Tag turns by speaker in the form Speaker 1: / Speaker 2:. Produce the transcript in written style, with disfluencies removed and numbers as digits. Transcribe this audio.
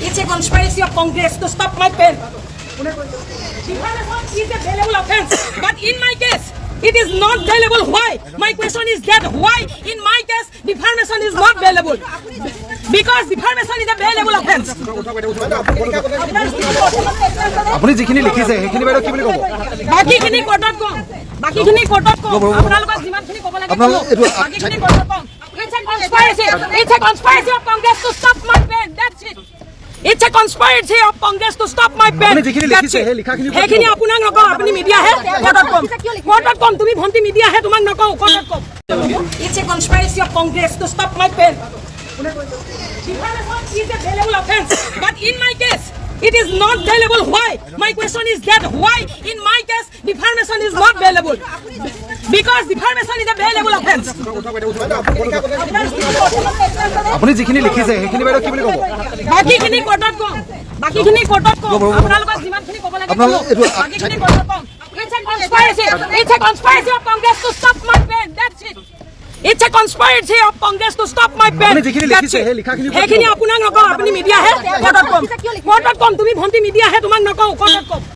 Speaker 1: It's a conspiracy of Congress to stop my pen. Defamation is a bailable offense, but in my case, it is not bailable. Why? My question is that why in my case defamation is not bailable? Because defamation is a bailable offense.
Speaker 2: আপুনি যিখিনি লিখিছে সেইখিনি বাইদেউ কি বুলি ক'ব?
Speaker 1: বাকিখিনি কোৰ্টত কম, বাকিখিনি কোৰ্টত কম, আপোনালোকক যিমানখিনি ক'ব লাগে ক'ব, বাকিখিনি কোৰ্টত কম। It's a conspiracy of Congress to stop my pen. That's it. It's a conspiracy of Congress to stop my pen.
Speaker 2: আপুনি যিখিনি লিখিছে সেই লিখাখিনি
Speaker 1: সেইখিনি আপোনাক নকওঁ, আপুনি মিডিয়া হে কোৰ্টত কম, কোৰ্টত কম, তুমি ভণ্টি মিডিয়া হে তোমাক নকওঁ, কোৰ্টত কম। It's a conspiracy of Congress to stop my pen. Defamation is a bailable offense, but in my case, it is not bailable. Why? My question is that why in my case defamation is not bailable? Because defamation is a bailable offense.
Speaker 2: আপুনি যিখিনি লিখিছে সেইখিনি বাইদেউ কি বুলি ক'ব?
Speaker 1: বাকিখিনি কোৰ্টত কম, বাকিখিনি কোৰ্টত কম, আপোনালোকক যিমানখিনি ক'ব লাগে ক'ব, বাকিখিনি কোৰ্টত কম। It's a conspiracy of Congress to stop my pen. That's it. It's a conspiracy of Congress to stop my pen.
Speaker 2: আপুনি যিখিনি লিখিছে সেই লিখাখিনি
Speaker 1: সেইখিনি আপোনাক নকওঁ, আপুনি মিডিয়া হে কোৰ্টত কম, কোৰ্টত কম, তুমি ভণ্টি মিডিয়া হে তোমাক নকওঁ, কোৰ্টত কম।